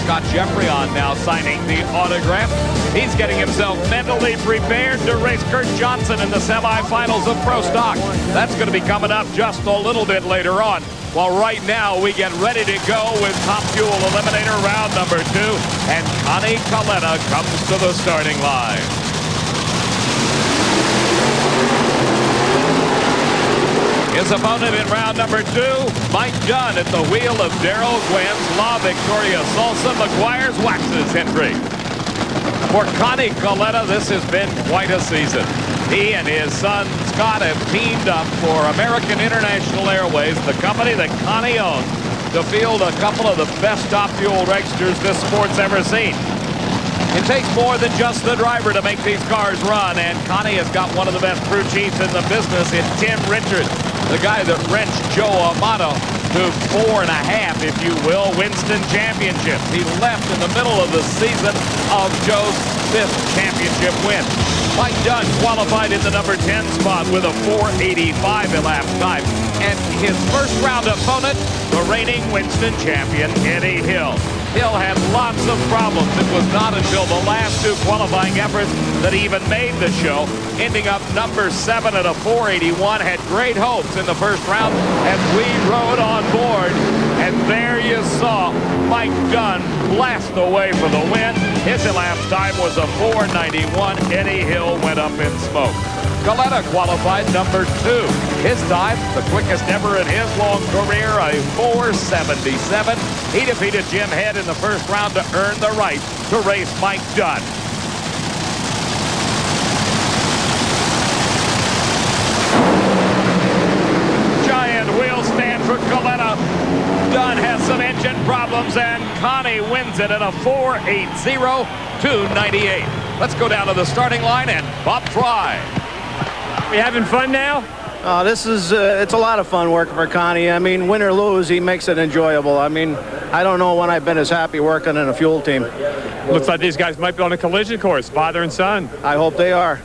Scott Jeffrey on now signing the autograph. He's getting himself mentally prepared to race Kurt Johnson in the semifinals of Pro Stock. That's going to be coming up just a little bit later on. Well, right now we get ready to go with Top Fuel Eliminator round number 2, and Connie Coletta comes to the starting line. His opponent in round number 2, Mike Dunn at the wheel of Darrell Gwynn's La Victoria Salsa McGuire's Waxes Hendry. For Connie Coletta, this has been quite a season. He and his son Scott have teamed up for American International Airways, the company that Connie owns, to field a couple of the best Top Fuel dragsters this sport's ever seen. It takes more than just the driver to make these cars run, and Connie has got one of the best crew chiefs in the business in Tim Richards, the guy that wrenched Joe Amato to 4.5, if you will, Winston championships. He left in the middle of the season of Joe's 5th championship win. Mike Dunn qualified in the number 10 spot with a 4.85 elapsed time. And his first round opponent, the reigning Winston champion, Eddie Hill. Hill had lots of problems. It was not until the last 2 qualifying efforts that he even made the show, ending up number 7 at a 4.81. Had great hopes in the first round as we rode on board. And there you saw Mike Dunn blast away for the win. His elapsed time was a 4.91. Eddie Hill went up in smoke. Coletta qualified number 2. His time, the quickest ever in his long career, a 4.77. He defeated Jim Head in the first round to earn the right to race Mike Dunn. Giant wheel stand for Coletta. Dunn has some engine problems, and Connie wins it at a 4.80, 2.98. Let's go down to the starting line and Bob Try. You having fun now? This is, it's a lot of fun working for Connie. I mean, win or lose, he makes it enjoyable. I mean, I don't know when I've been as happy working in a fuel team. Looks like these guys might be on a collision course, father and son. I hope they are.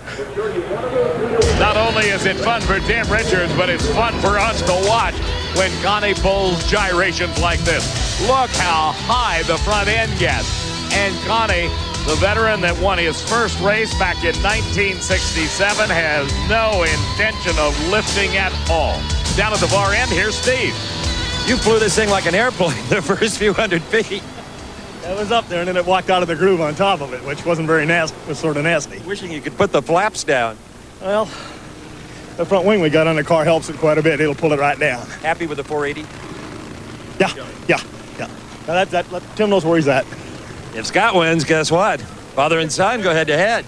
Not only is it fun for Tim Richards, but it's fun for us to watch when Connie pulls gyrations like this. Look how high the front end gets. And Connie, the veteran that won his first race back in 1967, has no intention of lifting at all. Down at the far end, here's Steve. You flew this thing like an airplane the first few hundred feet. It was up there, and then it walked out of the groove on top of it, which wasn't very nasty. It was sort of nasty. Wishing you could put the flaps down. Well, the front wing we got on the car helps it quite a bit. It'll pull it right down. Happy with the 480? Yeah. Now Tim knows where he's at. If Scott wins, guess what? Father and son go head-to-head.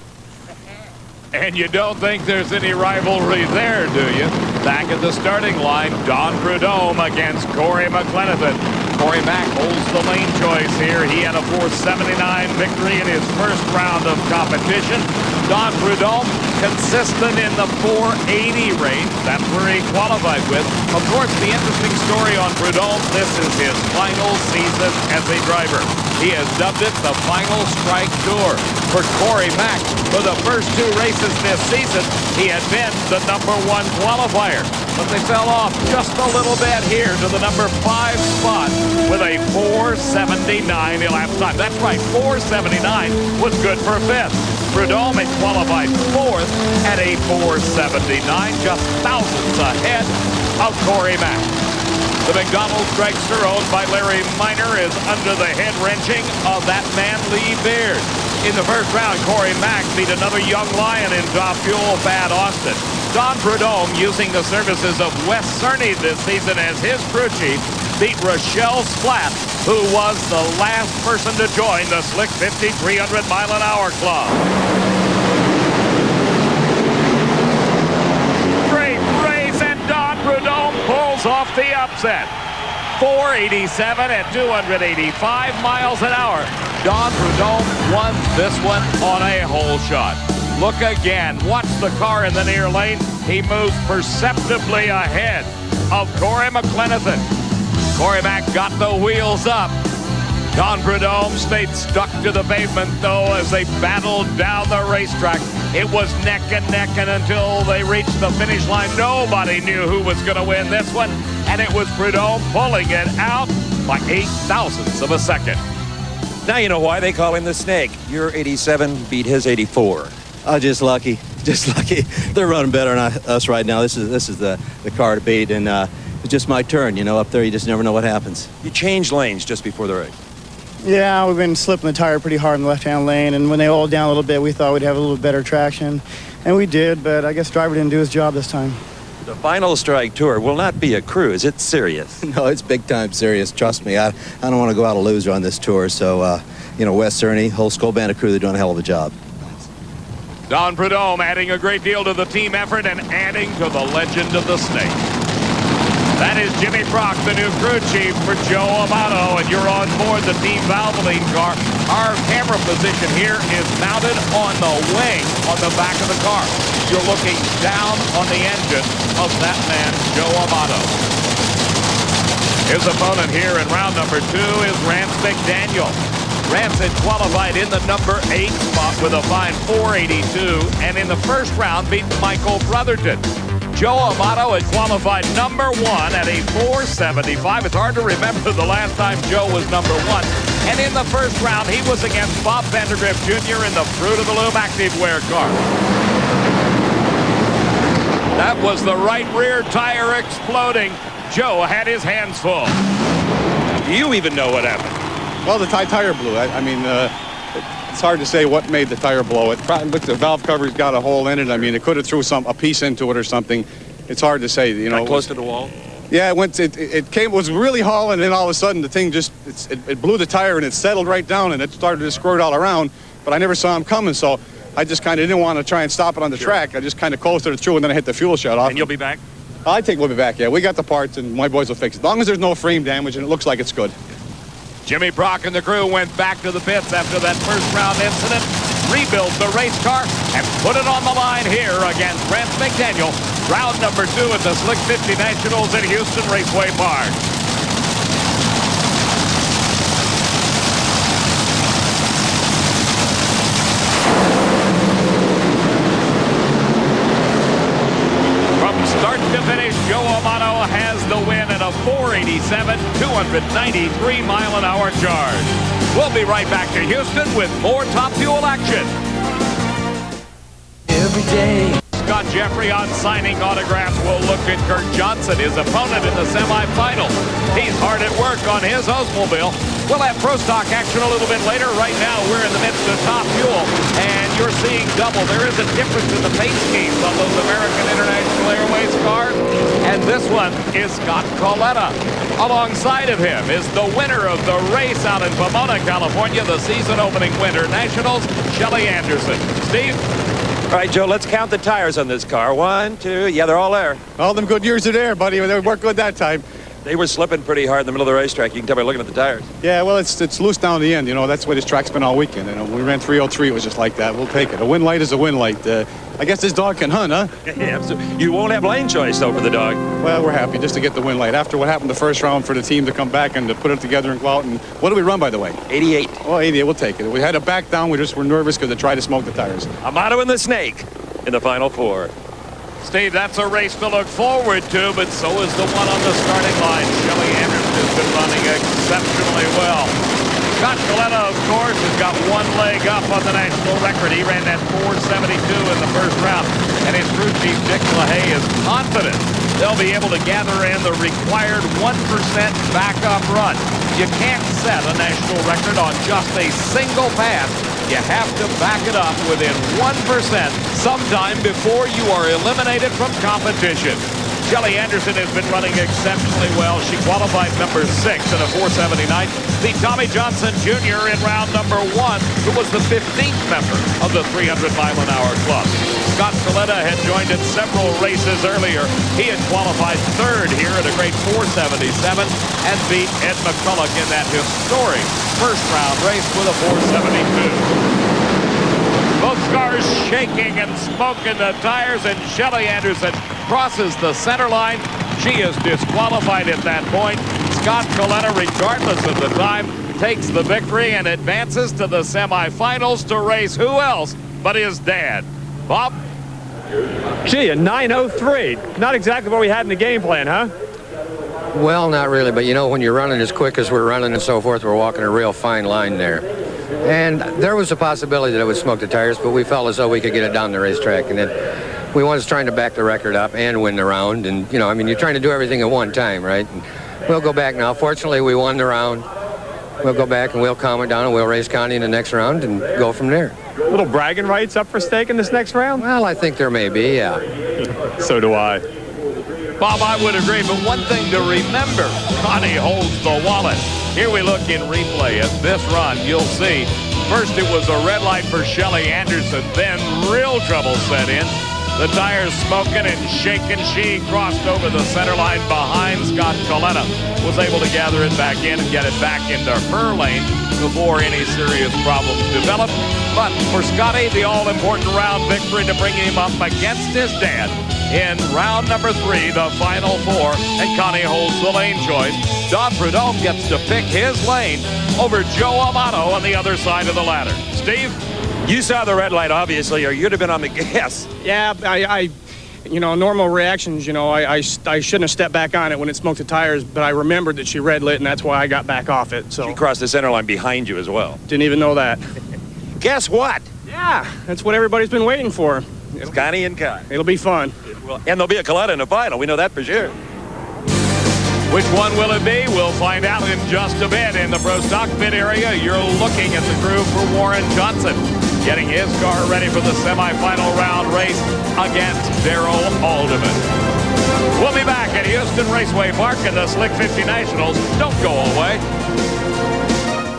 And you don't think there's any rivalry there, do you? Back at the starting line, Don Prudhomme against Corey McLenithan. Corey Mack holds the lane choice here. He had a 4.79 victory in his first round of competition. Don Prudhomme consistent in the 4.80 range. That's where he qualified with. Of course, the interesting story on Prudhomme, this is his final season as a driver. He has dubbed it the Final Strike Tour. For Corey Mack, for the first 2 races this season, he had been the number 1 qualifier. But they fell off just a little bit here to the number 5 spot with a 4.79 elapsed time. That's right, 4.79 was good for 5th. Prudhomme had qualified 4th at a 4.79, just thousandths ahead of Corey Mack. The McDonald's dragster owned by Larry Miner is under the head-wrenching of that man, Lee Beard. In the first round, Corey Mack beat another young lion in Top Fuel, Thad Austin. Don Prudhomme, using the services of Wes Cerny this season as his crew chief, beat Rochelle Splatt, who was the last person to join the Slick 50 300-mile-an-hour club. Great race, and Don Prudhomme pulls off the upset. 4.87 at 285 miles an hour. Don Prudhomme won this one on a hole shot. Look again. Watch the car in the near lane. He moves perceptibly ahead of Corey McLenithan. Corey Mack got the wheels up. Don Prudhomme stayed stuck to the pavement, though, as they battled down the racetrack. It was neck and neck, and until they reached the finish line, nobody knew who was going to win this one. And it was Prudhomme pulling it out by 0.08 of a second. Now you know why they call him the Snake. Your 87 beat his 84. Just lucky. Just lucky. They're running better than us right now. This is the car to beat, and it's just my turn. You know, up there you just never know what happens. You changed lanes just before the race. Yeah, we've been slipping the tire pretty hard in the left-hand lane, and when they oiled down a little bit, we thought we'd have a little better traction, and we did, but I guess the driver didn't do his job this time. The Final Strike Tour will not be a cruise. It's serious. No, it's big time serious. Trust me. I don't want to go out a loser on this tour. So, you know, Wes Cerny, whole Skull Bandit crew, they're doing a hell of a job. Don Prudhomme adding a great deal to the team effort and adding to the legend of the Snake. That is Jimmy Brock, the new crew chief for Joe Amato, and you're on board the Team Valvoline car. Our camera position here is mounted on the wing on the back of the car. You're looking down on the engine of that man, Joe Amato. His opponent here in round number 2 is Rance McDaniel. Rance had qualified in the number 8 spot with a fine 482, and in the first round beat Michael Brotherton. Joe Amato had qualified number 1 at a 475. It's hard to remember the last time Joe was number 1. And in the first round, he was against Bob Vandergriff Jr. in the Fruit of the Loom Activewear car. That was the right rear tire exploding. Joe had his hands full. Do you even know what happened? Well, the tire blew. I mean, it's hard to say what made the tire blow. It probably, the valve cover's got a hole in it. I mean, it could have threw a piece into it or something. It's hard to say. You know, close to the wall. Yeah, it went. It was really hauling, and then all of a sudden the thing just it blew the tire and it settled right down and it started to squirt all around. But I never saw him coming, so I just kind of didn't want to try and stop it on the track. I just kind of coasted it through, and then I hit the fuel shut off. And you'll be back? I think we'll be back. Yeah, we got the parts, and my boys will fix it. As long as there's no frame damage and it looks like it's good. Jimmy Brock and the crew went back to the pits after that first round incident, rebuilt the race car, and put it on the line here against Rance McDaniel. Round number 2 at the Slick 50 Nationals at Houston Raceway Park. From start to finish, Joe Amato has the win at a 487, 293-mile-an-hour charge. We'll be right back to Houston with more Top Fuel action. Every day. Scott Jeffrey on signing autographs. We'll look at Kurt Johnson, his opponent in the semifinal. He's hard at work on his Oldsmobile. We'll have Pro Stock action a little bit later. Right now, we're in the midst of Top Fuel, and you're seeing double. There is a difference in the paint schemes on those American International Airways cars, and this one is Scott Coletta. Alongside of him is the winner of the race out in Pomona, California, the season-opening Winter Nationals, Shelly Anderson. Steve? All right, Joe, let's count the tires on this car. 1, 2, yeah, they're all there. All them good years are there, buddy. They worked good that time. They were slipping pretty hard in the middle of the racetrack. You can tell by looking at the tires. Yeah, well, it's loose down the end. You know, that's the way this track's been all weekend. You know, when we ran 303, it was just like that. We'll take it. A win light is a win light. I guess this dog can hunt, huh? Yeah, you won't have lane choice, though, for the dog. Well, we're happy just to get the win light. After what happened the first round for the team to come back and to put it together and go out. And what did we run, by the way? 88. Oh, 88. We'll take it. We had to back down. We just were nervous because they tried to smoke the tires. Amato and the Snake in the Final 4. Steve, that's a race to look forward to, but so is the one on the starting line. Shelly Anderson has been running exceptionally well. Scott Coletta, of course, has got one leg up on the national record. He ran that 472 in the first round, and his crew chief, Dick LaHaye, is confident they'll be able to gather in the required 1% backup run. You can't set a national record on just a single pass. You have to back it up within 1% sometime before you are eliminated from competition. Shelly Anderson has been running exceptionally well. She qualified number 6 in a 479. Beat Tommy Johnson Jr. in round number 1, who was the 15th member of the 300-mile-an-hour club. Scott Coletta had joined in several races earlier. He had qualified 3rd here at a great 477 and beat Ed McCulloch in that historic first-round race with a 472. Both cars shaking and smoking the tires, and Shelly Anderson crosses the center line. She is disqualified at that point. Scott Coletta, regardless of the time, takes the victory and advances to the semifinals to race who else but his dad. Bob? Gee, a 9:03. Not exactly what we had in the game plan, huh? Well, not really, but you know, when you're running as quick as we're running and so forth, we're walking a real fine line there. And there was a possibility that it would smoke the tires, but we felt as though we could get it down the racetrack. And then we was trying to back the record up and win the round. And, you know, I mean, you're trying to do everything at one time, right? And we'll go back now. Fortunately, we won the round. We'll go back and we'll calm it down and we'll race Connie in the next round and go from there. Little bragging rights up for stake in this next round? Well, I think there may be, yeah. So do I. Bob, I would agree, but one thing to remember, Connie holds the wallet. Here we look in replay at this run. You'll see, first it was a red light for Shelly Anderson, then real trouble set in. The tires smoking and shaking. She crossed over the center line behind Scott Coletta. Was able to gather it back in and get it back into her lane before any serious problems developed. But for Scotty, the all-important round victory to bring him up against his dad in round number 3, the final 4, and Connie holds the lane choice. Don Prudhomme gets to pick his lane over Joe Amato on the other side of the ladder. Steve? You saw the red light, obviously, or you'd have been on the gas. Yeah, you know, normal reactions, you know, I shouldn't have stepped back on it when it smoked the tires, but I remembered that she red lit, and that's why I got back off it. So She crossed the center line behind you as well. Didn't even know that. Guess what? Yeah, that's what everybody's been waiting for. It's Connie and Connie. It'll be fun. And there'll be a Coletta in the final. We know that for sure. Which one will it be? We'll find out in just a bit. In the Pro Stock pit area, you're looking at the crew for Warren Johnson, getting his car ready for the semifinal round race against Darrell Alderman. We'll be back at Houston Raceway Park in the Slick 50 Nationals. Don't go away.